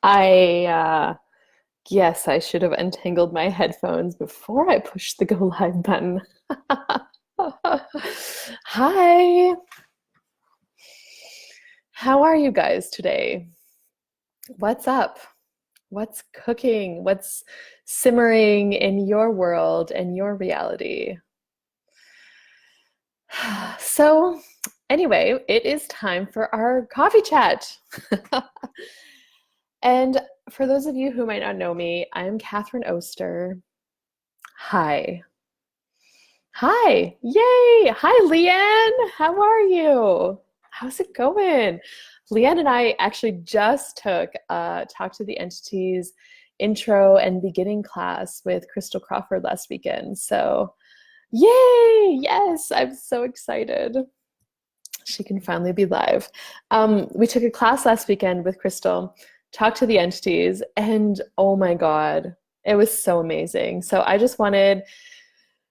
I yes, I should have untangled my headphones before I pushed the go live button. Hi, how are you guys today? What's up? What's cooking? What's simmering in your world and your reality? So, anyway, it is time for our coffee chat. And for those of you who might not know me, I'm Catherine Oster. Hi. Hi. Yay. Hi, Leanne. How are you? How's it going? Leanne and I actually just took Talk to the Entities intro and beginning class with Crystal Crawford last weekend. So, yay. Yes, I'm so excited. She can finally be live. We took a class last weekend with Crystal, Talk to the Entities, and oh my God, it was so amazing. So I just wanted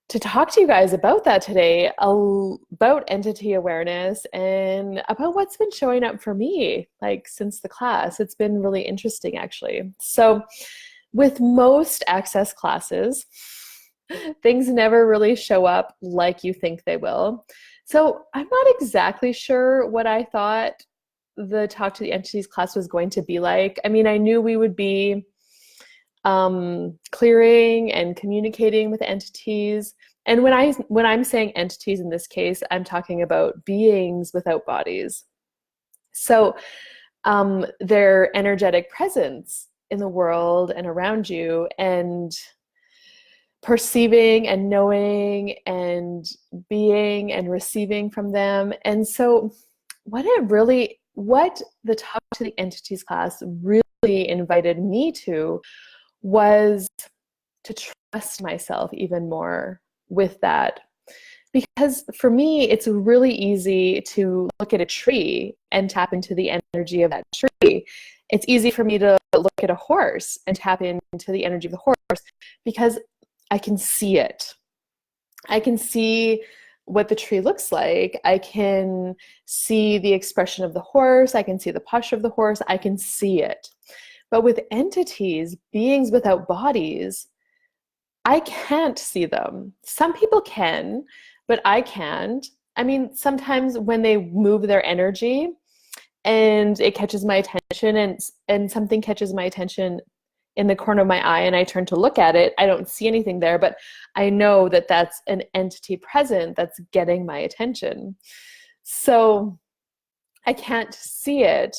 to talk to you guys about that today, about entity awareness and about what's been showing up for me, like since the class. It's been really interesting, actually. So, with most access classes, things never really show up like you think they will. So, I'm not exactly sure what I thought the Talk to the Entities class was going to be like. I mean, I knew we would be clearing and communicating with entities. And when I'm saying entities in this case, I'm talking about beings without bodies. So their energetic presence in the world and around you, and perceiving and knowing and being and receiving from them. And so what the Talk to the Entities class really invited me to was to trust myself even more with that. Because for me, it's really easy to look at a tree and tap into the energy of that tree. It's easy for me to look at a horse and tap into the energy of the horse because I can see it. I can see what the tree looks like. I can see the expression of the horse. I can see the posture of the horse. I can see it. But with entities, beings without bodies, I can't see them. Some people can, but I can't. I mean, sometimes when they move their energy and it catches my attention, and something catches my attention in the corner of my eye and I turn to look at it, I don't see anything there, but I know that that's an entity present that's getting my attention. So I can't see it,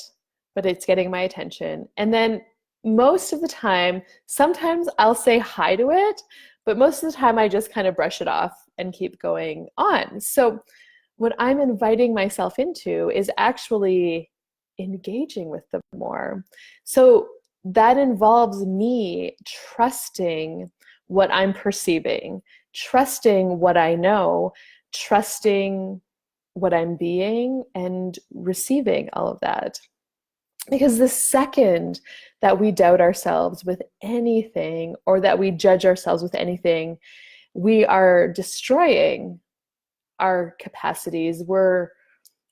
but it's getting my attention. And then most of the time, sometimes I'll say hi to it, but most of the time I just kind of brush it off and keep going on. So what I'm inviting myself into is actually engaging with them more. So that involves me trusting what I'm perceiving, trusting what I know, trusting what I'm being, and receiving all of that. Because the second that we doubt ourselves with anything or that we judge ourselves with anything, we are destroying our capacities. We're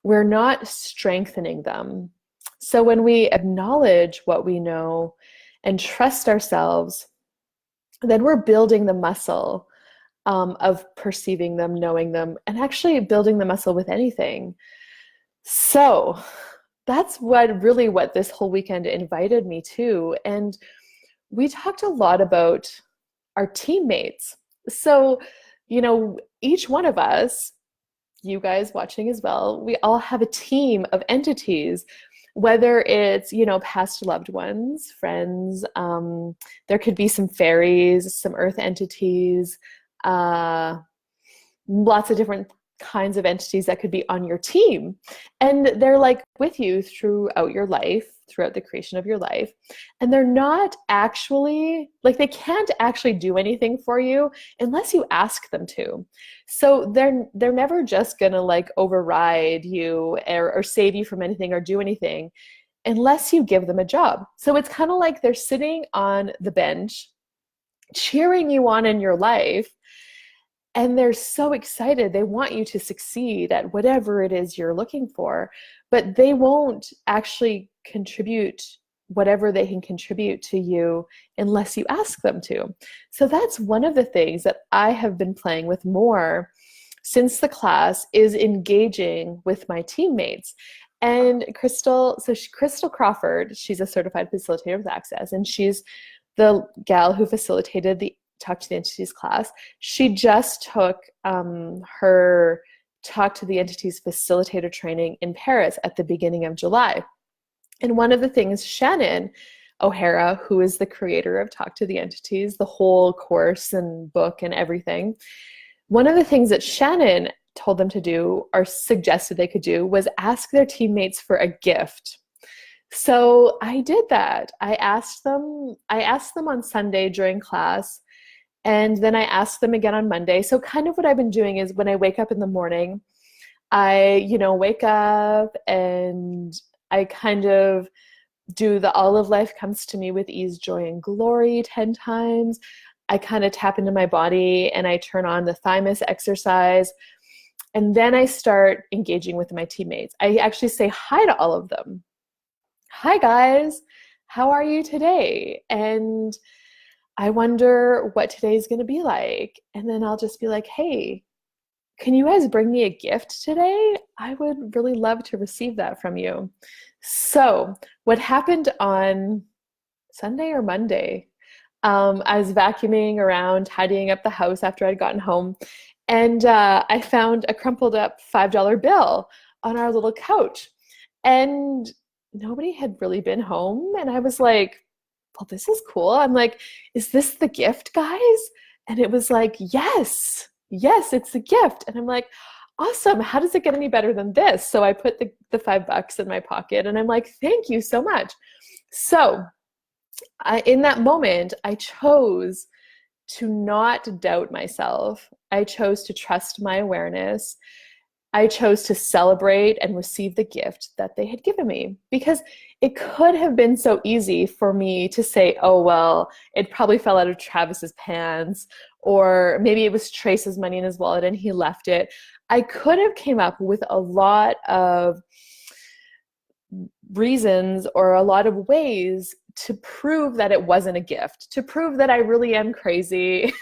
not strengthening them. So when we acknowledge what we know and trust ourselves, then we're building the muscle of perceiving them, knowing them, and actually building the muscle with anything. So that's what this whole weekend invited me to. And we talked a lot about our teammates. So, each one of us, you guys watching as well, we all have a team of entities, whether it's, past loved ones, friends, there could be some fairies, some earth entities, uh, lots of different kinds of entities that could be on your team. And they're like with you throughout your life, throughout the creation of your life. And they're not actually, like, they can't actually do anything for you unless you ask them to. So they're never just gonna like override you or save you from anything or do anything unless you give them a job. So it's kind of like they're sitting on the bench cheering you on in your life, and they're so excited. They want you to succeed at whatever it is you're looking for, but they won't actually contribute whatever they can contribute to you unless you ask them to. So that's one of the things that I have been playing with more since the class, is engaging with my teammates. And Crystal Crawford, she's a certified facilitator with Access, and she's the gal who facilitated the Talk to the Entities class. She just took her Talk to the Entities facilitator training in Paris at the beginning of July. And one of the things Shannon O'Hara, who is the creator of Talk to the Entities, the whole course and book and everything, one of the things that Shannon told them to do, or suggested they could do, was ask their teammates for a gift. So I did that. I asked them on Sunday during class, and then I asked them again on Monday. So kind of what I've been doing is when I wake up in the morning, I, wake up and I kind of do the All of Life Comes to Me with Ease, Joy, and Glory 10 times. I kind of tap into my body and I turn on the thymus exercise. And then I start engaging with my teammates. I actually say hi to all of them. Hi guys, how are you today? And I wonder what today's going to be like. And then I'll just be like, hey, can you guys bring me a gift today? I would really love to receive that from you. So what happened on Sunday or Monday, I was vacuuming around, tidying up the house after I'd gotten home, and I found a crumpled up $5 bill on our little couch. And nobody had really been home. And I was like, well, this is cool. I'm like, is this the gift, guys? And it was like, yes, it's a gift. And I'm like, awesome. How does it get any better than this? So I put the $5 in my pocket and I'm like, thank you so much. So in that moment, I chose to not doubt myself. I chose to trust my awareness. I chose to celebrate and receive the gift that they had given me, because it could have been so easy for me to say, oh, well, it probably fell out of Travis's pants, or maybe it was Trace's money in his wallet and he left it. I could have came up with a lot of reasons or a lot of ways to prove that it wasn't a gift, to prove that I really am crazy,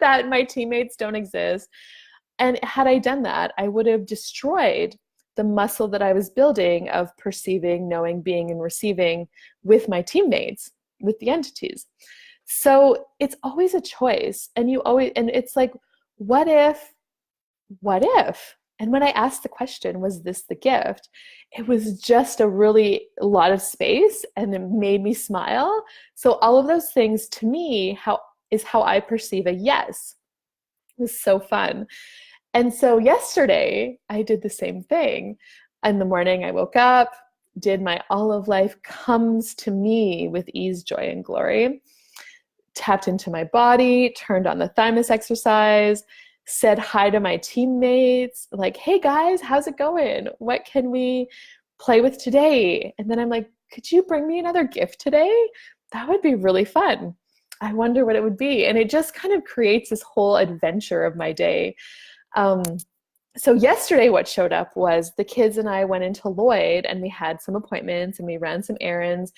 that my teammates don't exist. And had I done that, I would have destroyed the muscle that I was building of perceiving, knowing, being, and receiving with my teammates, with the entities. So it's always a choice. And it's like, what if? And when I asked the question, was this the gift? It was just a lot of space, and it made me smile. So all of those things to me, how I perceive a yes. It was so fun. And so yesterday I did the same thing. In the morning I woke up, did my All of Life Comes to Me with Ease, Joy, and Glory, tapped into my body, turned on the thymus exercise, said hi to my teammates, like, hey guys, how's it going? What can we play with today? And then I'm like, could you bring me another gift today? That would be really fun. I wonder what it would be. And it just kind of creates this whole adventure of my day. So yesterday what showed up was the kids and I went into Lloyd and we had some appointments and we ran some errands,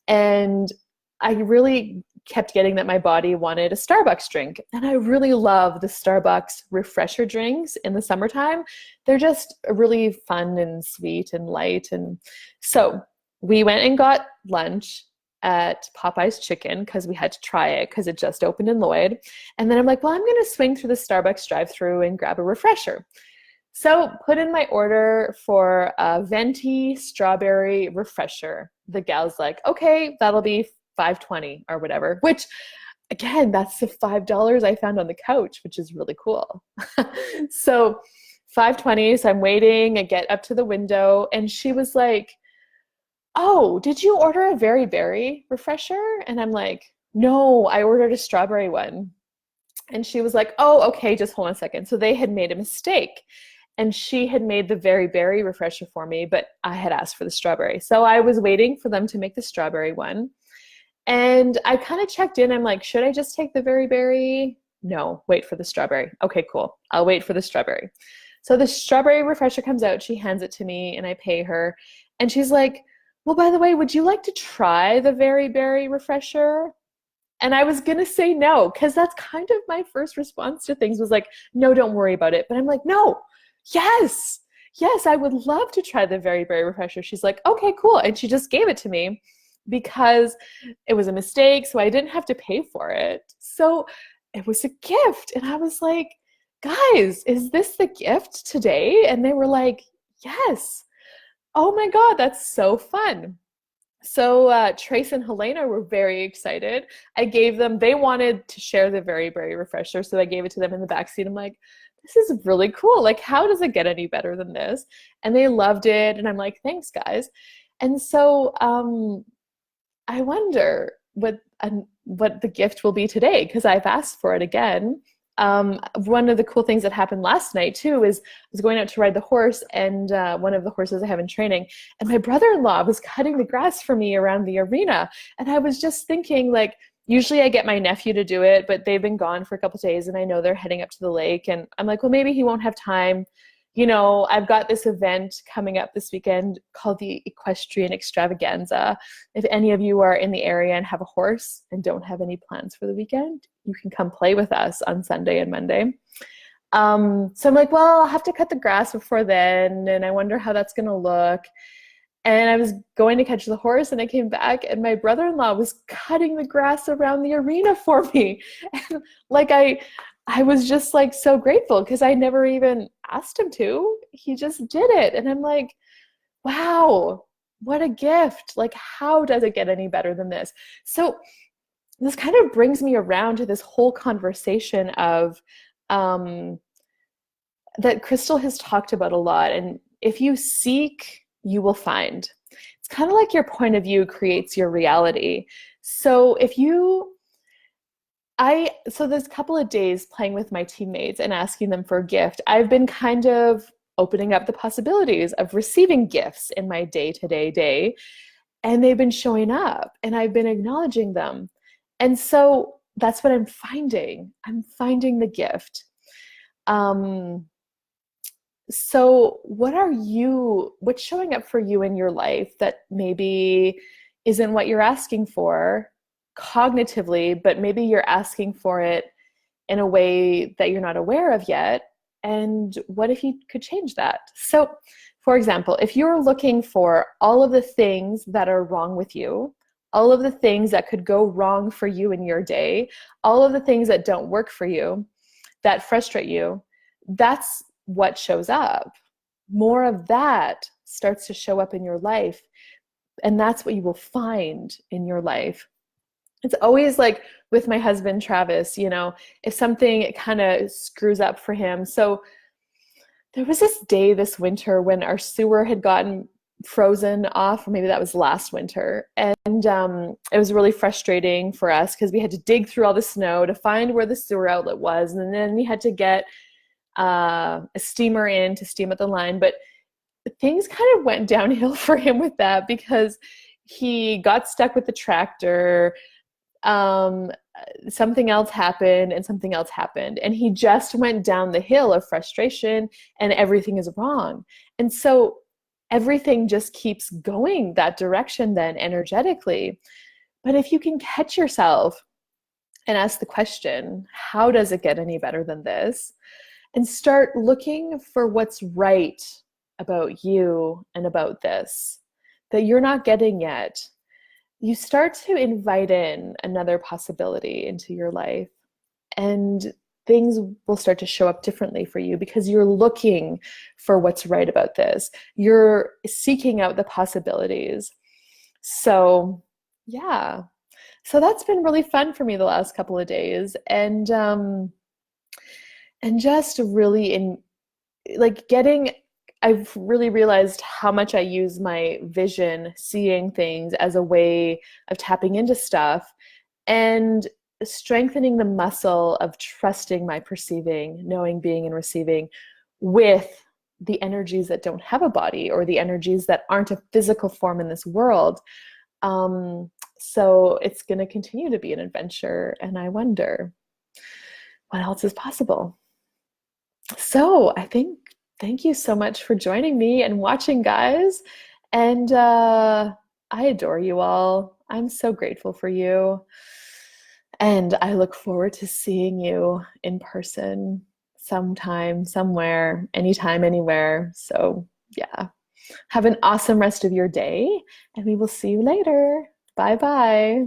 and I really kept getting that my body wanted a Starbucks drink. And I really love the Starbucks refresher drinks in the summertime. They're just really fun and sweet and light. And so we went and got lunch at Popeye's Chicken because we had to try it because it just opened in Lloyd. And then I'm like, well, I'm going to swing through the Starbucks drive-thru and grab a refresher. So put in my order for a venti strawberry refresher. The gal's like, okay, that'll be $5.20 or whatever, which again, that's the $5 I found on the couch, which is really cool. So $5.20, so I'm waiting, I get up to the window, and she was like, oh, did you order a very berry refresher? And I'm like, no, I ordered a strawberry one. And she was like, oh, okay, just hold on a second. So they had made a mistake. And she had made the very berry refresher for me, but I had asked for the strawberry. So I was waiting for them to make the strawberry one. And I kind of checked in. I'm like, should I just take the very berry? No, wait for the strawberry. Okay, cool. I'll wait for the strawberry. So the strawberry refresher comes out. She hands it to me and I pay her. And she's like, well, by the way, would you like to try the Very Berry Refresher? And I was gonna say no, because that's kind of my first response to things was like, no, don't worry about it. But I'm like, no, yes, yes, I would love to try the Very Berry Refresher. She's like, okay, cool. And she just gave it to me because it was a mistake, so I didn't have to pay for it. So it was a gift. And I was like, guys, is this the gift today? And they were like, yes. Oh my God, that's so fun. So Trace and Helena were very excited. I gave them, they wanted to share the Very Berry Refresher, so I gave it to them in the backseat. I'm like, this is really cool. Like, how does it get any better than this? And they loved it. And I'm like, thanks, guys. And so I wonder what the gift will be today, because I've asked for it again. One of the cool things that happened last night too is I was going out to ride the horse, and one of the horses I have in training, and my brother-in-law was cutting the grass for me around the arena. And I was just thinking, like, usually I get my nephew to do it, but they've been gone for a couple of days and I know they're heading up to the lake, and I'm like, well, maybe he won't have time. You know, I've got this event coming up this weekend called the Equestrian Extravaganza. If any of you are in the area and have a horse and don't have any plans for the weekend, you can come play with us on Sunday and Monday. So I'm like, well, I'll have to cut the grass before then, and I wonder how that's going to look. And I was going to catch the horse, and I came back, and my brother-in-law was cutting the grass around the arena for me. And like I was just like so grateful, because I never even asked him to. He just did it. And I'm like, wow, what a gift. Like, how does it get any better than this? So this kind of brings me around to this whole conversation of that Crystal has talked about a lot. And if you seek, you will find. It's kind of like your point of view creates your reality. So so there's a couple of days playing with my teammates and asking them for a gift, I've been kind of opening up the possibilities of receiving gifts in my day-to-day day, and they've been showing up, and I've been acknowledging them. And so that's what I'm finding. I'm finding the gift. So what's showing up for you in your life that maybe isn't what you're asking for cognitively, but maybe you're asking for it in a way that you're not aware of yet? And what if you could change that? So, for example, if you're looking for all of the things that are wrong with you, all of the things that could go wrong for you in your day, all of the things that don't work for you, that frustrate you, that's what shows up. More of that starts to show up in your life, and that's what you will find in your life. It's always like with my husband, Travis, you know, if something kind of screws up for him. So there was this day this winter when our sewer had gotten frozen off, or maybe that was last winter. And it was really frustrating for us because we had to dig through all the snow to find where the sewer outlet was. And then we had to get a steamer in to steam at the line. But things kind of went downhill for him with that, because he got stuck with the tractor. Something else happened, and something else happened, and he just went down the hill of frustration, and everything is wrong. And so everything just keeps going that direction then energetically. But if you can catch yourself and ask the question, how does it get any better than this? And start looking for what's right about you and about this that you're not getting yet, you start to invite in another possibility into your life, and things will start to show up differently for you because you're looking for what's right about this. You're seeking out the possibilities. So yeah, so that's been really fun for me the last couple of days. And just really I've really realized how much I use my vision, seeing things as a way of tapping into stuff, and strengthening the muscle of trusting my perceiving, knowing, being, and receiving with the energies that don't have a body, or the energies that aren't a physical form in this world. So it's going to continue to be an adventure, and I wonder what else is possible. So I think, thank you so much for joining me and watching, guys. And I adore you all. I'm so grateful for you. And I look forward to seeing you in person sometime, somewhere, anytime, anywhere. So, yeah, have an awesome rest of your day, and we will see you later. Bye bye.